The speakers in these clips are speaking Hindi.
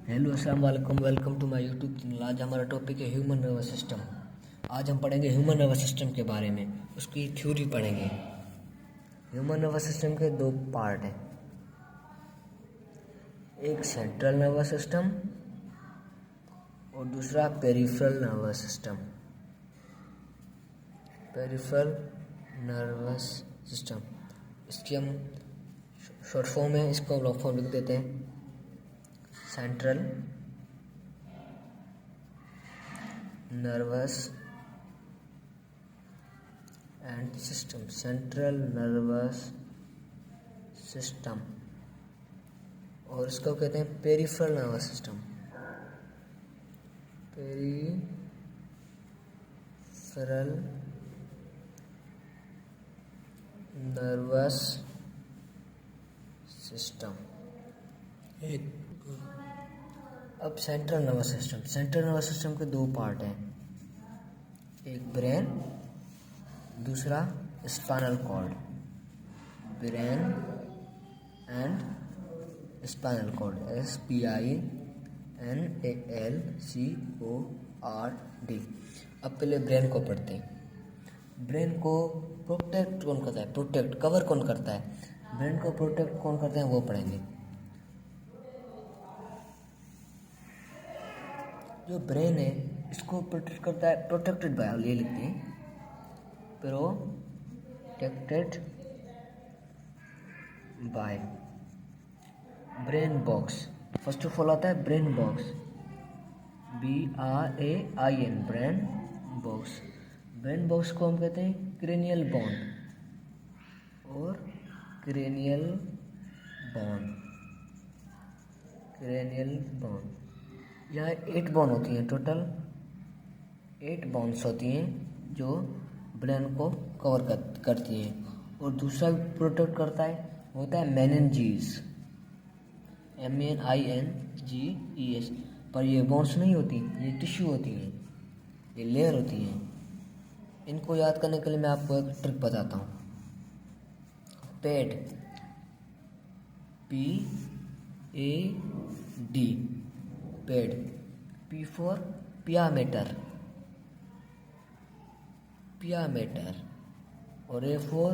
हेलो अस्सलाम वालेकुम, welcome to my YouTube channel. आज हमारा टॉपिक है ह्यूमन नर्वस सिस्टम। आज हम पढ़ेंगे ह्यूमन नर्वस सिस्टम के बारे में, उसकी थ्योरी पढ़ेंगे। ह्यूमन नर्वस सिस्टम के दो पार्ट हैं, एक सेंट्रल नर्वस सिस्टम और दूसरा peripheral nervous system. Peripheral nervous system, इसकी हम शॉर्ट फॉर्म है, इसको लॉन्ग फॉर्म लिख देते हैं। Central nervous and system, central nervous system, और इसको कहते हैं peripheral nervous system. Peripheral nervous system. अब central nervous system, central nervous system के दो पार्ट हैं, एक ब्रेन, दूसरा spinal cord. Brain and spinal cord, SPINALCORD। अब पहले ब्रेन को पढ़ते हैं। ब्रेन को प्रोटेक्ट कौन करता है, प्रोटेक्ट कवर कौन करता है, ब्रेन को प्रोटेक्ट कौन करते हैं वो पढ़ेंगे। जो ब्रेन है इसको प्रोटेक्ट करता है, प्रोटेक्टेड बाय, ये लिखते हैं protected by brain box. First of all आता है brain box, BRAIN, brain box. Brain box को हम कहते हैं क्रेनियल बोन और क्रेनियल बोन। यहाँ 8 बोन होती हैं, टोटल 8 बोन्स होती हैं जो ब्रेन को कवर करती हैं। और दूसरा प्रोटेक्ट करता है, होता है मेनिनजीज, MENINGES। पर ये बोन्स नहीं होती, ये टिश्यू होती हैं, ये लेयर होती हैं। इनको याद करने के लिए मैं आपको एक ट्रिक बताता हूँ। Pad, PAD, pad, P for पियामेटर और A फॉर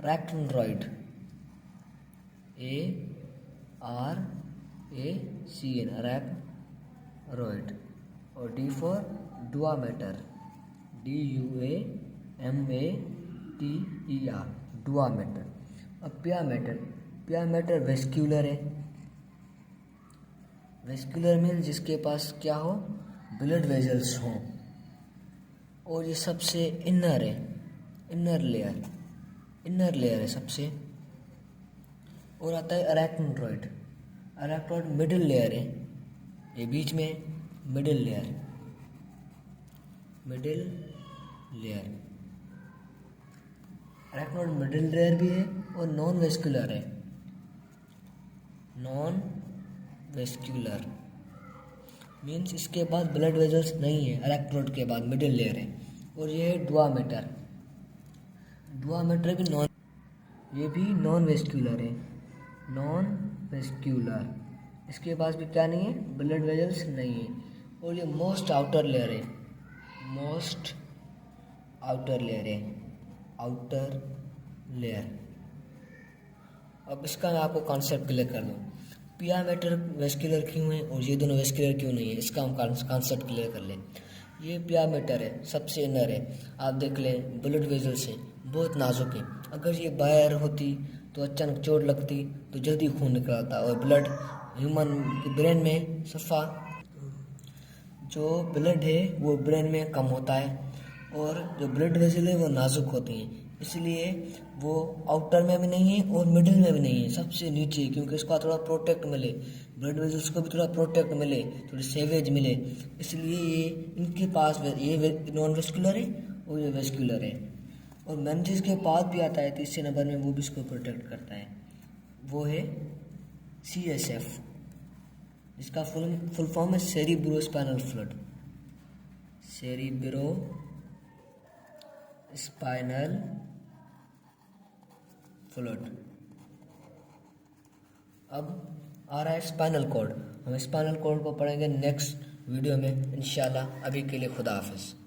रैक्टेनरॉइड, ARACN, रैक्टेनरॉइड, और D फॉर डुआमेटर, DUAMATER, डुआमेटर। अब पियामेटर वेस्क्यूलर है। वेस्क्यूलर मीन्स जिसके पास क्या हो, ब्लड वेजल्स हों, और ये सबसे इनर है, इनर लेयर है सबसे। और आता है अरैक्नोइड, मिडिल लेयर है, ये बीच में मिडिल लेयर। अरैक्नोइड मिडिल लेयर भी है और नॉन वेस्क्यूलर है। नॉन वेस्क्यूलर मीन्स इसके पास ब्लड वेजल्स नहीं है, अरैक्नोइड के बाद मिडिल लेयर है। और ये है डुआमेटर भी नॉन वेस्क्यूलर है, इसके पास भी क्या नहीं है, ब्लड वेजल्स नहीं है। और ये मोस्ट आउटर लेयर है, अब इसका मैं आपको कॉन्सेप्ट क्लियर कर दूँ। पियामेटर वेस्क्यूलर क्यों है और ये दोनों वेस्क्यूलर क्यों नहीं है, इसका हम कॉन्सेप्ट क्लियर कर लें। ये पियामेटर है, सबसे इनर है, आप देख लें ब्लड वेजल से बहुत नाजुक है। अगर ये बाहर होती तो अचानक चोट लगती तो जल्दी खून निकल आता, और ब्लड ह्यूमन ब्रेन में सफ़ा जो ब्लड है वो ब्रेन में कम होता है, और जो ब्लड वेसल है वो नाजुक होती हैं, इसलिए वो आउटर में भी नहीं है और मिडिल में भी नहीं है, सबसे नीचे, क्योंकि इसका थोड़ा प्रोटेक्ट मिले, ब्लड वेसल्स को भी थोड़ा प्रोटेक्ट मिले, थोड़ी सेवेज मिले, इसलिए ये इनके पास ये नॉन वेस्कुलर है और ये वेस्कुलर है। और मेनिनजेस के पास भी आता है तीसरे नंबर में, वो भी इसको प्रोटेक्ट करता है, वो है CSF, जिसका फुल फॉर्म है सेरिब्रोस्पाइनल फ्लूइड, सेरिब्रोस्पाइनल फ्लूइड। अब आ रहा है स्पाइनल कॉर्ड। हम स्पाइनल कॉर्ड को पढ़ेंगे नेक्स्ट वीडियो में इंशाल्लाह। अभी के लिए खुदा हाफिज़।